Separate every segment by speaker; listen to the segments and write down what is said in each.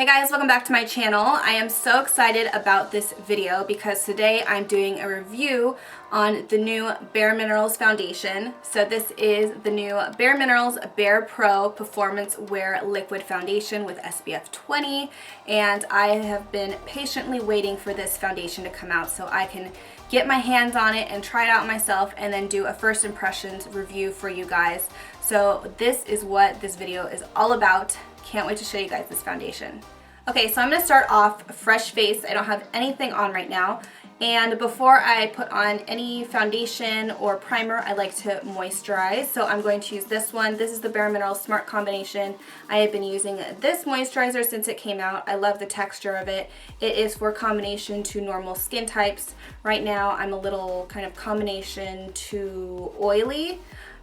Speaker 1: Hey guys, welcome back to my channel. I am so excited about this video because today I'm doing a review on the new BareMinerals foundation. So this is the new BareMinerals BarePro Performance Wear Liquid Foundation with SPF 20, and I have been patiently waiting for this foundation to come out so I can get my hands on it and try it out myself and then do a first impressions review for you guys. So this is what this video is all about. Can't wait to show you guys this foundation. Okay, so I'm going to start off fresh face. I don't have anything on right now. And before I put on any foundation or primer, I like to moisturize. So I'm going to use this one. This is the BareMinerals Smart Combination. I have been using this moisturizer since it came out. I love the texture of it. It is for combination to normal skin types. Right now, I'm a little kind of combination to oily,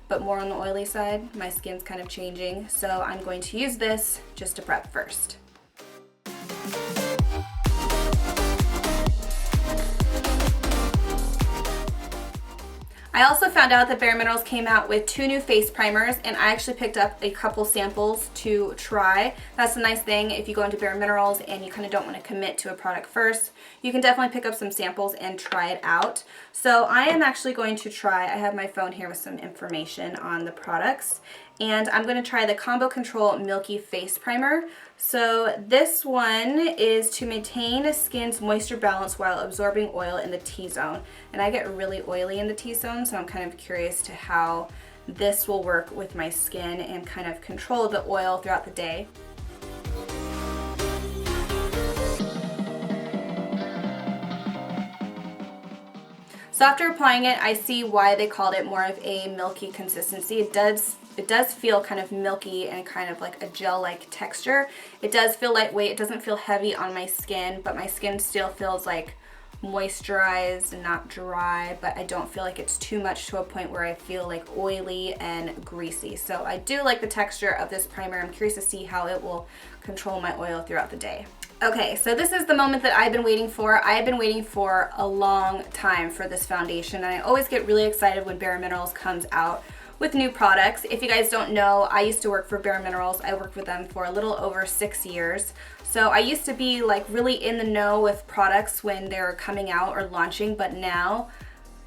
Speaker 1: but more on the oily side. My skin's kind of changing, so I'm going to use this just to prep first. I also found out that BareMinerals came out with 2 new face primers, and I actually picked up a couple samples to try. That's the nice thing if you go into BareMinerals and you kind of don't want to commit to a product first. You can definitely pick up some samples and try it out. So I am actually going to try, I have my phone here with some information on the products, and I'm going to try the Combo Control Milky Face Primer. So this one is to maintain skin's moisture balance while absorbing oil in the T-zone. And I get really oily in the T-zone, so I'm kind of curious to how this will work with my skin and kind of control the oil throughout the day. So after applying it, I see why they called it more of a milky consistency. It does feel kind of milky and kind of like a gel-like texture. It does feel lightweight. It doesn't feel heavy on my skin, but my skin still feels like moisturized and not dry, but I don't feel like it's too much to a point where I feel like oily and greasy. So I do like the texture of this primer. I'm curious to see how it will control my oil throughout the day. Okay, so this is the moment that I've been waiting for. I have been waiting for a long time for this foundation, and I always get really excited when BareMinerals comes out with new products. If you guys don't know, I used to work for BareMinerals. I worked with them for a little over 6 years. So I used to be like really in the know with products when they're coming out or launching, but now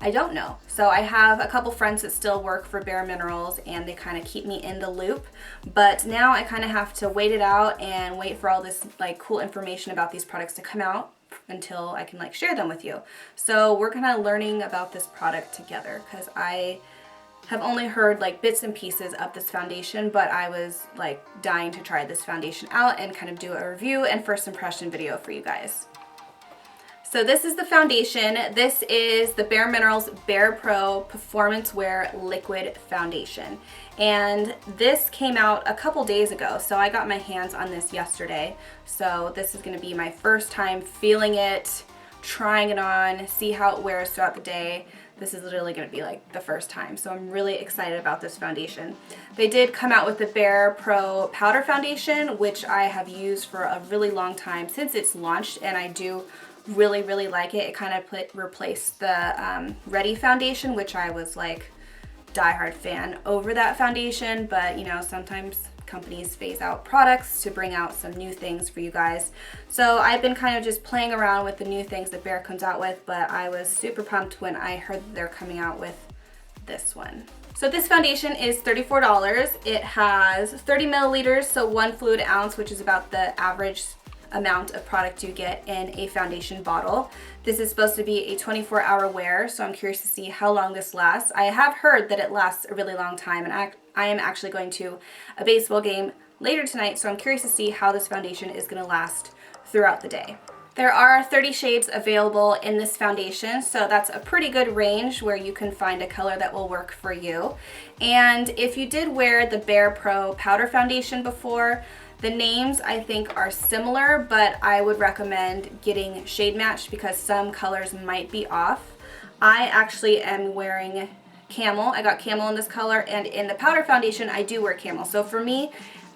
Speaker 1: I don't know. So I have a couple friends that still work for BareMinerals and they kind of keep me in the loop. But now I kind of have to wait it out and wait for all this like cool information about these products to come out until I can like share them with you. So we're kind of learning about this product together because I have only heard like bits and pieces of this foundation, but I was like dying to try this foundation out and kind of do a review and first impression video for you guys. So this is the foundation. This is the BareMinerals BarePro Performance Wear Liquid Foundation. And this came out a couple days ago, so I got my hands on this yesterday. So this is gonna be my first time feeling it, trying it on, see how it wears throughout the day. This is literally going to be like the first time, so I'm really excited about this foundation. They did come out with the BarePro Powder Foundation, which I have used for a really long time since it's launched, and I do really, really like it. It kind of replaced the Ready Foundation, which I was like diehard fan over that foundation, but you know, sometimes companies phase out products to bring out some new things for you guys. So I've been kind of just playing around with the new things that Bare comes out with, but I was super pumped when I heard that they're coming out with this one. So this foundation is $34. It has 30 milliliters, so 1 fluid ounce, which is about the average amount of product you get in a foundation bottle. This is supposed to be a 24-hour wear, so I'm curious to see how long this lasts. I have heard that it lasts a really long time, and I am actually going to a baseball game later tonight, so I'm curious to see how this foundation is going to last throughout the day. There are 30 shades available in this foundation, so that's a pretty good range where you can find a color that will work for you. And if you did wear the BarePro Powder Foundation before, the names I think are similar, but I would recommend getting shade matched because some colors might be off. I actually am wearing Camel. I got Camel in this color, and in the powder foundation I do wear Camel. So for me,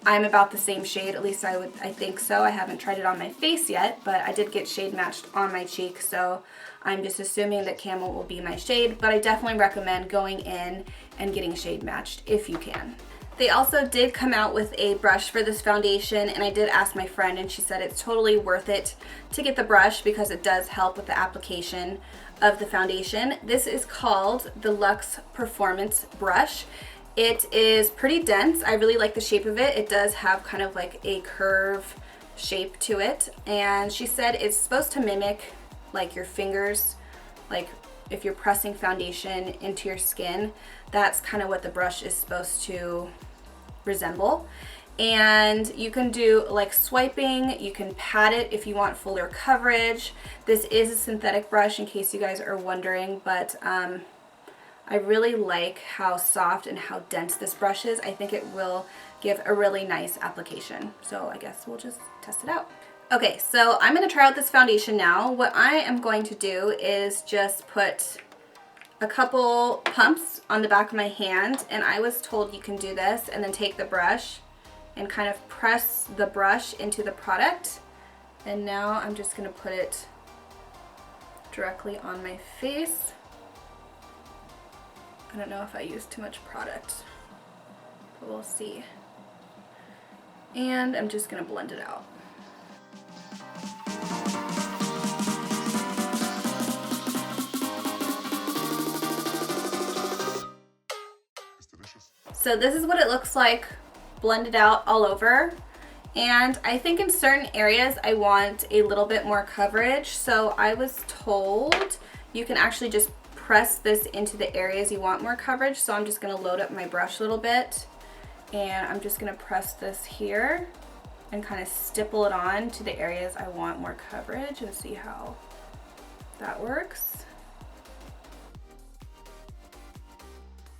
Speaker 1: I'm about the same shade, at least I think so. I haven't tried it on my face yet, but I did get shade matched on my cheek, so I'm just assuming that Camel will be my shade, but I definitely recommend going in and getting shade matched if you can. They also did come out with a brush for this foundation, and I did ask my friend and she said it's totally worth it to get the brush because it does help with the application of the foundation. This is called the Luxe Performance Brush. It is pretty dense. I really like the shape of it. It does have kind of like a curve shape to it, and she said it's supposed to mimic like your fingers, like if you're pressing foundation into your skin, that's kind of what the brush is supposed to resemble. And you can do like swiping, you can pat it if you want fuller coverage. This is a synthetic brush in case you guys are wondering, but I really like how soft and how dense this brush is. I think it will give a really nice application. So I guess we'll just test it out. Okay, so I'm gonna try out this foundation now. What I am going to do is just put a couple pumps on the back of my hand, and I was told you can do this and then take the brush and kind of press the brush into the product. And now I'm just gonna put it directly on my face. I don't know if I used too much product, but we'll see. And I'm just gonna blend it out. So this is what it looks like blended out all over. And I think in certain areas I want a little bit more coverage. So I was told you can actually just press this into the areas you want more coverage. So I'm just gonna load up my brush a little bit, and I'm just gonna press this here and kind of stipple it on to the areas I want more coverage and see how that works.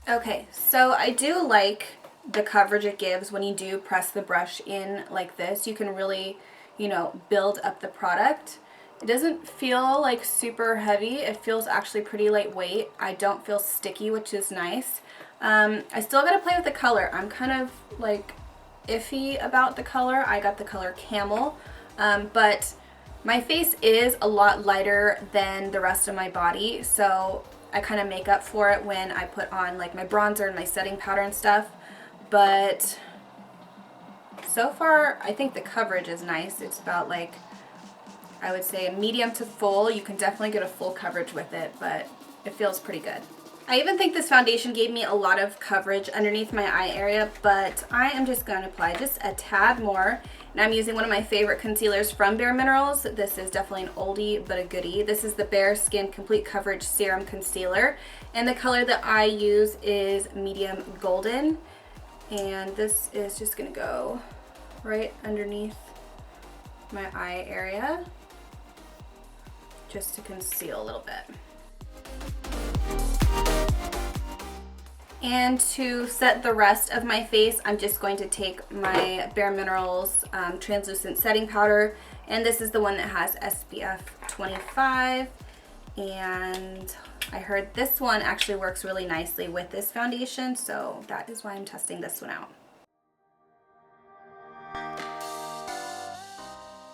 Speaker 1: Okay, so I do like the coverage it gives when you do press the brush in like this. You can really, you know, build up the product. It doesn't feel like super heavy. It feels actually pretty lightweight. I don't feel sticky, which is nice. I still gotta play with the color. I'm kind of like iffy about the color. I got the color Camel, but my face is a lot lighter than the rest of my body, so I kind of make up for it when I put on like my bronzer and my setting powder and stuff. But so far I think the coverage is nice. It's about like, I would say a medium to full. You can definitely get a full coverage with it, but it feels pretty good. I even think this foundation gave me a lot of coverage underneath my eye area, but I am just going to apply just a tad more. And I'm using one of my favorite concealers from BareMinerals. This is definitely an oldie but a goodie. This is the Bare Skin Complete Coverage Serum Concealer. And the color that I use is medium golden. And this is just going to go right underneath my eye area just to conceal a little bit. And to set the rest of my face, I'm just going to take my BareMinerals translucent setting powder, and this is the one that has SPF 25, and I heard this one actually works really nicely with this foundation, so that is why I'm testing this one out.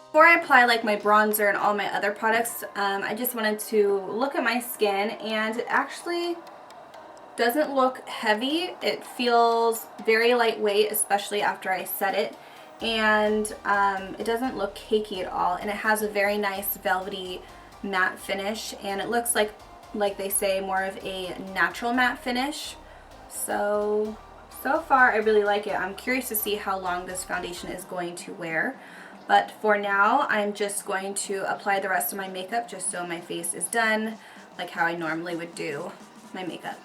Speaker 1: Before I apply like my bronzer and all my other products, I just wanted to look at my skin, and it actually doesn't look heavy. It feels very lightweight, especially after I set it, and it doesn't look cakey at all, and it has a very nice velvety matte finish, and it looks like they say, more of a natural matte finish. So far I really like it. I'm curious to see how long this foundation is going to wear, but for now I'm just going to apply the rest of my makeup just so my face is done like how I normally would do my makeup.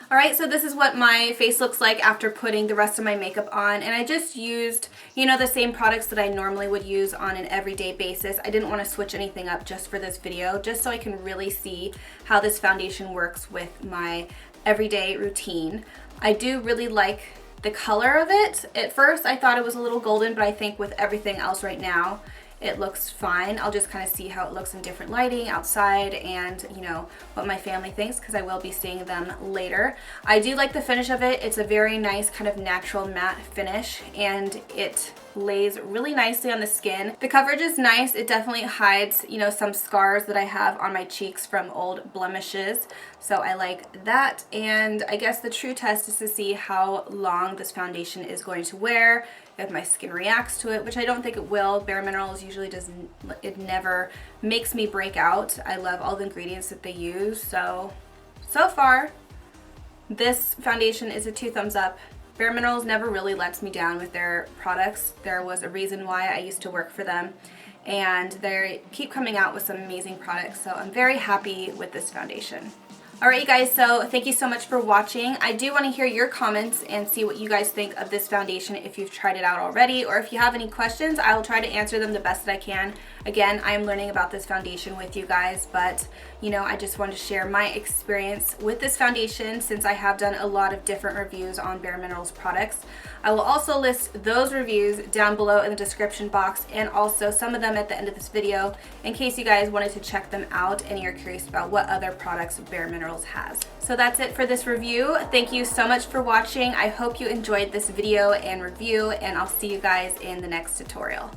Speaker 1: Alright, so this is what my face looks like after putting the rest of my makeup on, and I just used, you know, the same products that I normally would use on an everyday basis. I didn't want to switch anything up just for this video, just so I can really see how this foundation works with my everyday routine. I do really like the color of it. At first I thought it was a little golden, but I think with everything else right now, it looks fine. I'll just kind of see how it looks in different lighting outside and, you know, what my family thinks, because I will be seeing them later. I do like the finish of it. It's a very nice kind of natural matte finish, and it lays really nicely on the skin. The coverage is nice. It definitely hides, you know, some scars that I have on my cheeks from old blemishes. So I like that. And I guess the true test is to see how long this foundation is going to wear, if my skin reacts to it, which I don't think it will. BareMinerals usually doesn't, it never makes me break out. I love all the ingredients that they use. So far, this foundation is a 2 thumbs up. BareMinerals never really lets me down with their products. There was a reason why I used to work for them, and they keep coming out with some amazing products, so I'm very happy with this foundation. Alright you guys, so thank you so much for watching. I do want to hear your comments and see what you guys think of this foundation if you've tried it out already, or if you have any questions, I will try to answer them the best that I can. Again, I am learning about this foundation with you guys, but you know, I just wanted to share my experience with this foundation since I have done a lot of different reviews on BareMinerals products. I will also list those reviews down below in the description box, and also some of them at the end of this video in case you guys wanted to check them out and you're curious about what other products BareMinerals has. So that's it for this review. Thank you so much for watching. I hope you enjoyed this video and review, and I'll see you guys in the next tutorial.